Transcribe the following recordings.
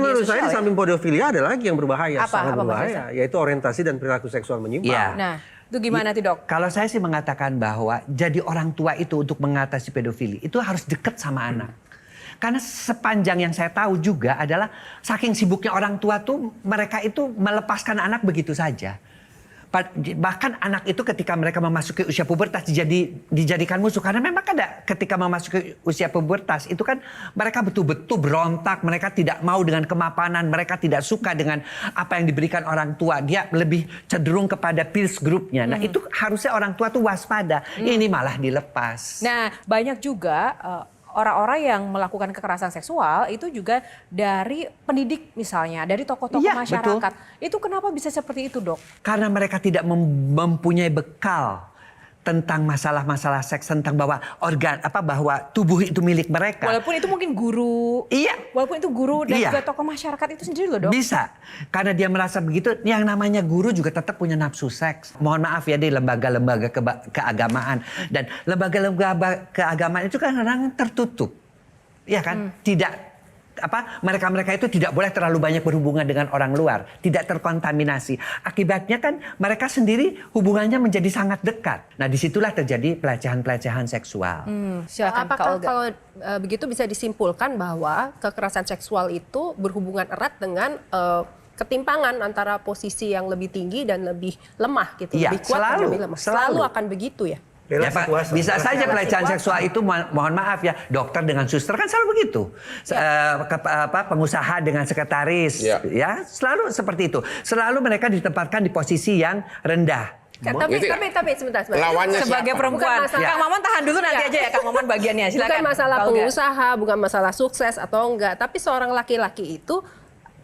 menurut saya di ya? samping pedofilia ada lagi yang berbahaya, sangat Apa berbahaya, yaitu orientasi dan perilaku seksual menyimpang. Iya. Nah, itu gimana tuh dok? Kalau saya sih mengatakan bahwa jadi orang tua itu untuk mengatasi pedofili itu harus dekat sama anak. Karena sepanjang yang saya tahu juga adalah saking sibuknya orang tua tuh mereka itu melepaskan anak begitu saja. Bahkan anak itu ketika mereka memasuki usia pubertas dijadikan musuh. Karena memang ada ketika memasuki usia pubertas itu kan mereka betul-betul berontak. Mereka tidak mau dengan kemapanan. Mereka tidak suka dengan apa yang diberikan orang tua. Dia lebih cenderung kepada peers groupnya. Nah itu harusnya orang tua tuh waspada. Ini malah dilepas. Nah, banyak juga orang-orang yang melakukan kekerasan seksual itu juga dari pendidik misalnya, dari tokoh-tokoh masyarakat. Betul. Itu kenapa bisa seperti itu, Dok? Karena mereka tidak mempunyai bekal tentang masalah-masalah seks, tentang bahwa bahwa tubuh itu milik mereka. Walaupun itu mungkin guru. Iya. Walaupun itu guru dan juga tokoh masyarakat itu sendiri loh, Dok. Bisa. Karena dia merasa begitu, yang namanya guru juga tetap punya nafsu seks. Mohon maaf ya di lembaga-lembaga keagamaan. Dan lembaga-lembaga keagamaan itu kan kadang tertutup. Iya kan? Tidak mereka itu tidak boleh terlalu banyak berhubungan dengan orang luar, tidak terkontaminasi. Akibatnya kan mereka sendiri hubungannya menjadi sangat dekat. Nah, disitulah terjadi pelecehan-pelecehan seksual. Silakan, apakah kalau begitu bisa disimpulkan bahwa kekerasan seksual itu berhubungan erat dengan ketimpangan antara posisi yang lebih tinggi dan lebih lemah gitu, ya, lebih kuat dan lebih lemah. Selalu akan begitu ya. Ya, Pak, bisa saja pelecehan seksual itu mohon maaf ya, dokter dengan suster kan selalu begitu. Pengusaha dengan sekretaris ya selalu seperti itu. Selalu mereka ditempatkan di posisi yang rendah. Tapi sebentar. Lawannya sebagai perempuan. Kang Maman tahan dulu nanti aja ya Kang Maman bagiannya. Silakan. Bukan masalah pengusaha, bukan masalah sukses atau enggak, tapi seorang laki-laki itu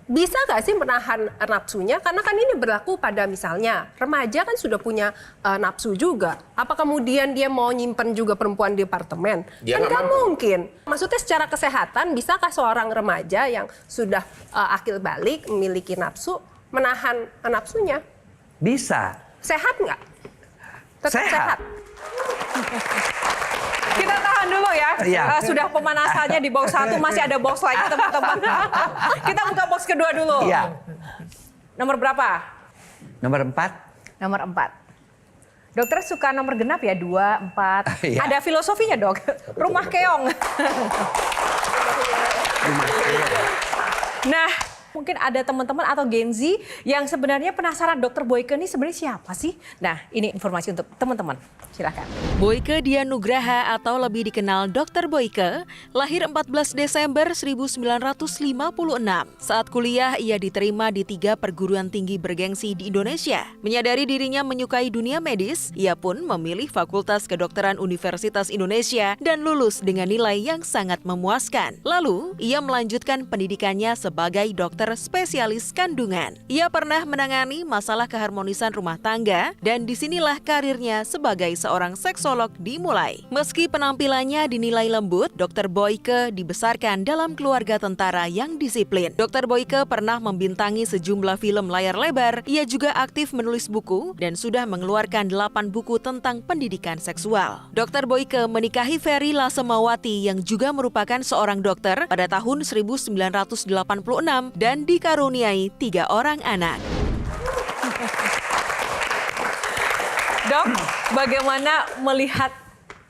bisa nggak sih menahan nafsunya? Karena kan ini berlaku pada misalnya remaja kan sudah punya nafsu juga. Apa kemudian dia mau nyimpen juga perempuan di apartemen? Kan nggak mungkin. Maksudnya secara kesehatan bisakah seorang remaja yang sudah akil balik memiliki nafsu menahan nafsunya? Bisa. Sehat nggak? Tetap sehat. Kita tahan dulu ya. Sudah pemanasannya di box 1, masih ada box lagi teman-teman. Kita buka box kedua dulu. Iya. Nomor berapa? Nomor 4. Nomor 4. Dokter suka nomor genap ya, 2, 4. Iya. Ada filosofinya dok. Rumah keong. Nah, mungkin ada teman-teman atau Gen Z yang sebenarnya penasaran Dokter Boyke ini sebenarnya siapa sih? Nah, ini informasi untuk teman-teman. Silakan. Boyke Dian Nugraha atau lebih dikenal Dokter Boyke, lahir 14 Desember 1956. Saat kuliah, ia diterima di 3 perguruan tinggi bergengsi di Indonesia. Menyadari dirinya menyukai dunia medis, ia pun memilih Fakultas Kedokteran Universitas Indonesia dan lulus dengan nilai yang sangat memuaskan. Lalu, ia melanjutkan pendidikannya sebagai dokter spesialis kandungan. Ia pernah menangani masalah keharmonisan rumah tangga dan disinilah karirnya sebagai seorang seksolog dimulai. Meski penampilannya dinilai lembut, Dr. Boyke dibesarkan dalam keluarga tentara yang disiplin. Dr. Boyke pernah membintangi sejumlah film layar lebar. Ia juga aktif menulis buku dan sudah mengeluarkan 8 buku tentang pendidikan seksual. Dr. Boyke menikahi Ferry Lasemawati yang juga merupakan seorang dokter pada tahun 1986 dan dikaruniai 3 orang anak. Dok, bagaimana melihat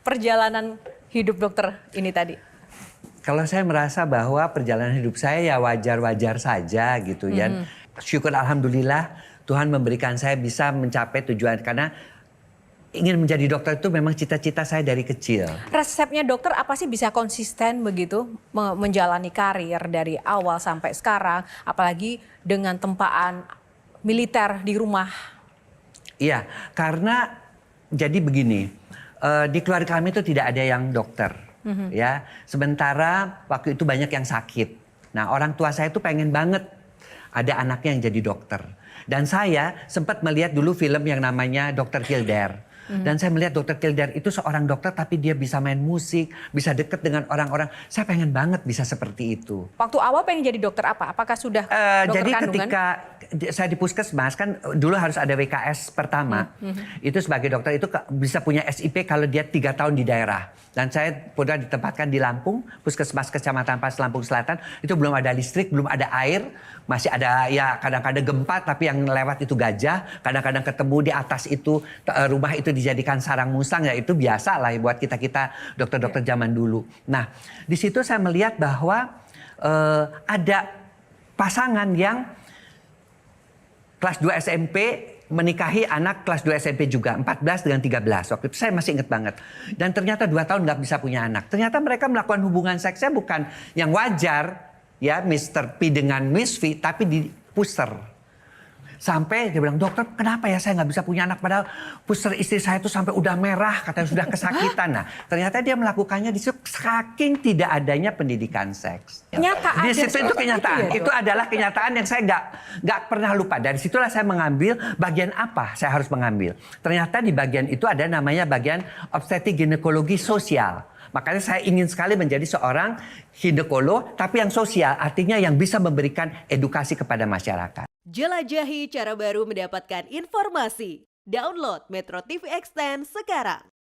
perjalanan hidup dokter ini tadi? Kalau saya merasa bahwa perjalanan hidup saya ya wajar-wajar saja gitu ya. Syukur alhamdulillah Tuhan memberikan saya bisa mencapai tujuan karena ingin menjadi dokter itu memang cita-cita saya dari kecil. Resepnya dokter apa sih bisa konsisten begitu menjalani karir dari awal sampai sekarang, apalagi dengan tempaan militer di rumah? Iya, karena jadi begini, di keluarga kami itu tidak ada yang dokter, ya. Sementara waktu itu banyak yang sakit. Nah, orang tua saya itu pengen banget ada anaknya yang jadi dokter. Dan saya sempat melihat dulu film yang namanya Dr. Kildare. Dan saya melihat Dr. Kildare itu seorang dokter tapi dia bisa main musik, bisa deket dengan orang-orang. Saya pengen banget bisa seperti itu. Waktu awal pengen jadi dokter apa? Apakah sudah dokter Jadi kandungan? ketika saya di puskesmas kan dulu harus ada WKS pertama. Itu sebagai dokter itu bisa punya SIP kalau dia 3 tahun di daerah. Dan saya pernah ditempatkan di Lampung, puskesmas Kecamatan Pas Lampung Selatan. Itu belum ada listrik, belum ada air. Masih ada ya kadang-kadang gempa tapi yang lewat itu gajah. Kadang-kadang ketemu di atas itu rumah itu dijadikan sarang musang. Ya itu biasa lah buat kita-kita dokter-dokter zaman dulu. Nah di situ saya melihat bahwa ada pasangan yang kelas 2 SMP menikahi anak kelas 2 SMP juga, 14 dengan 13. Waktu itu saya masih ingat banget. Dan ternyata 2 tahun nggak bisa punya anak. Ternyata mereka melakukan hubungan seksnya bukan yang wajar, ya Mr. P dengan Miss V, tapi di puser. Sampai dia bilang, dokter kenapa ya saya nggak bisa punya anak padahal puser istri saya itu sampai udah merah, katanya sudah kesakitan. Nah ternyata dia melakukannya di situ saking tidak adanya pendidikan seks. Nyata Di ada situ itu kenyataan. ya, Itu adalah kenyataan yang saya nggak pernah lupa. Dari situlah saya mengambil bagian apa saya harus mengambil. Ternyata di bagian itu ada namanya bagian obstetrik ginekologi sosial. Makanya saya ingin sekali menjadi seorang ginekolog tapi yang sosial, artinya yang bisa memberikan edukasi kepada masyarakat. Jelajahi cara baru mendapatkan informasi. Download Metro TV Extend sekarang.